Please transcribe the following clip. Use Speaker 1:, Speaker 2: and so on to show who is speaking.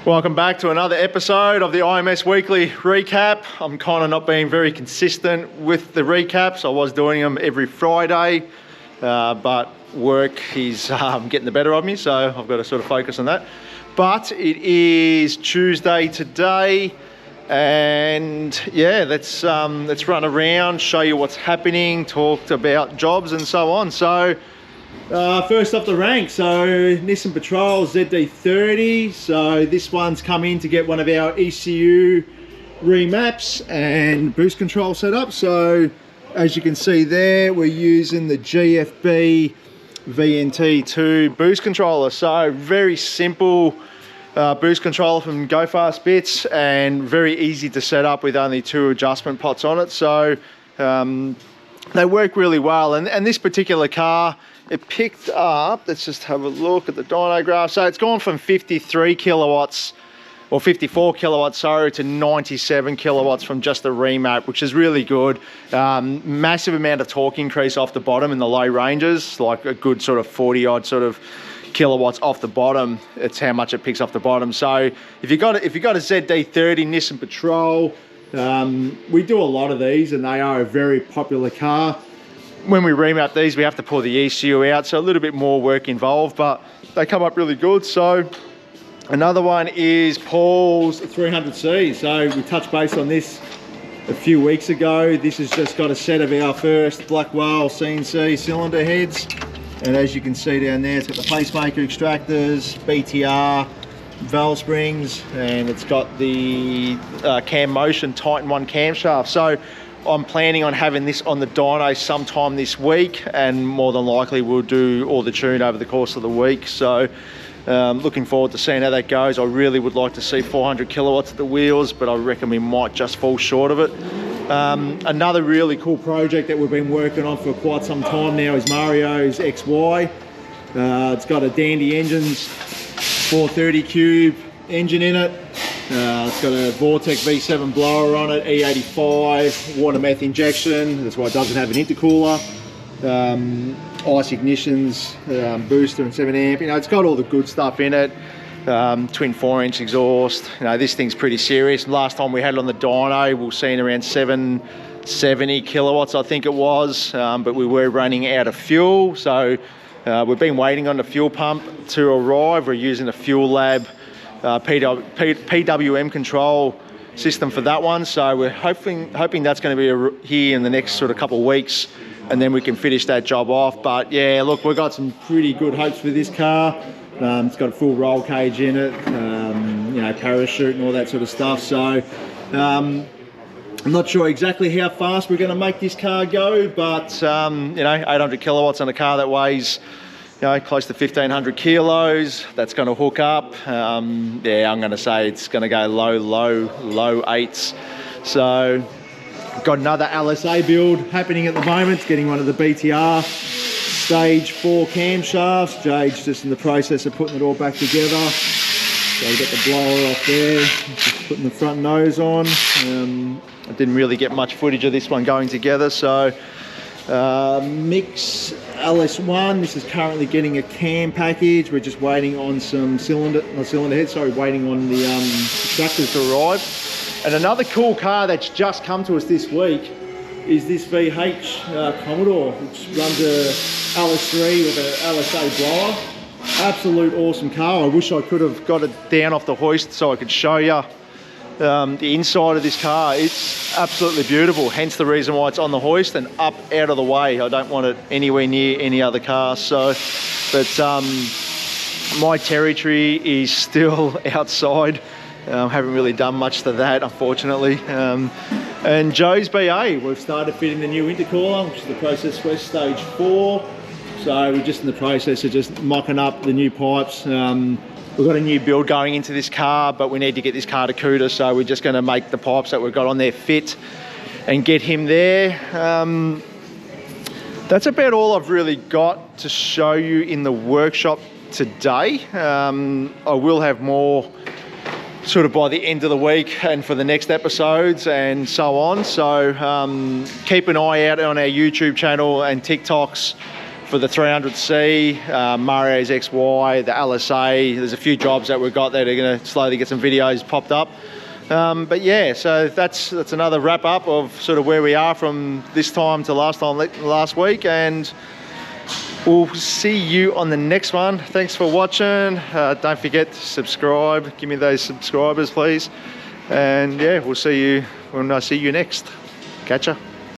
Speaker 1: Welcome back to another episode of the IMS Weekly Recap. I'm kind of not being very consistent with the recaps. I was doing them every Friday, but work is getting the better of me, so I've got to sort of focus on that. But it is Tuesday today, and yeah, let's run around, show you what's happening, talk about jobs and so on. So first off the rank, so Nissan Patrol ZD30. So this one's come in to get one of our ECU remaps and boost control setup. So as you can see there, we're using the GFB VNT2 boost controller. So very simple boost controller from Go Fast Bits, and very easy to set up with only 2 adjustment pots on it. So they work really well. And this particular car, it picked up, let's just have a look at the dyno graph. So it's gone from 53 kilowatts, or 54 kilowatts, sorry, to 97 kilowatts from just the remap, which is really good. Massive amount of torque increase off the bottom in the low ranges, like a good sort of 40 odd sort of kilowatts off the bottom. It's how much it picks off the bottom. So if you got a ZD30 Nissan Patrol, we do a lot of these and they are a very popular car. When we remap these, we have to pull the ECU out, so a little bit more work involved, but they come up really good. So another one is Paul's 300C. So we touched base on this a few weeks ago. This has just got a set of our first Blackwell CNC cylinder heads. And as you can see down there, it's got the pacemaker extractors, BTR, valve springs, and it's got the Cam Motion Titan 1 camshaft. So I'm planning on having this on the dyno sometime this week, and more than likely we'll do all the tune over the course of the week. So looking forward to seeing how that goes. I really would like to see 400 kilowatts at the wheels, but I reckon we might just fall short of it. Another really cool project that we've been working on for quite some time now is Mario's XY. It's got a Dandy Engines 430 cube engine in it. It's got a Vortec V7 blower on it, E85, water meth injection. That's why it doesn't have an intercooler. Ice ignitions, booster and 7 amp. You know, it's got all the good stuff in it. Twin 4-inch exhaust. You know, this thing's pretty serious. Last time we had it on the dyno, we were seeing around 770 kilowatts, I think it was, but we were running out of fuel. So we've been waiting on the fuel pump to arrive. We're using a Fuel Lab PWM control system for that one. So we're hoping that's going to be here in the next sort of couple of weeks, and then we can finish that job off. But yeah, look, we've got some pretty good hopes for this car. It's got a full roll cage in it, you know, parachute and all that sort of stuff. So I'm not sure exactly how fast we're going to make this car go, but you know, 800 kilowatts on a car that weighs, you know, close to 1,500 kilos, that's going to hook up. Yeah, I'm going to say it's going to go low eights. So got another LSA build happening at the moment. It's getting one of the BTR stage 4 camshafts. Jade's just in the process of putting it all back together. So we've got the blower off there, just putting the front nose on. I didn't really get much footage of this one going together. So Mix LS1, this is currently getting a cam package. We're just waiting on some waiting on the extractors to arrive. And another cool car that's just come to us this week is this VH Commodore, which runs a LS3 with a LSA blower. Absolute awesome car. I wish I could have got it down off the hoist so I could show you the inside of this car. It's absolutely beautiful, hence the reason why it's on the hoist and up out of the way. I don't want it anywhere near any other car. So, but my territory is still outside. Haven't really done much to that, unfortunately. And Joe's BA, we've started fitting the new intercooler, which is the Process West Stage 4. So we're just in the process of just mocking up the new pipes. We've got a new build going into this car, but we need to get this car to CUDA, so we're just going to make the pipes that we've got on there fit and get him there. That's about all I've really got to show you in the workshop today. I will have more sort of by the end of the week and for the next episodes and so on. So keep an eye out on our YouTube channel and TikToks for the 300C, Mario's XY, the LSA. There's a few jobs that we've got there. They're going to slowly get some videos popped up. But yeah, so that's another wrap up of sort of where we are from this time to last week, and we'll see you on the next one. Thanks for watching. Don't forget to subscribe. Give me those subscribers, please. And yeah, we'll see you when I see you next. Catch ya.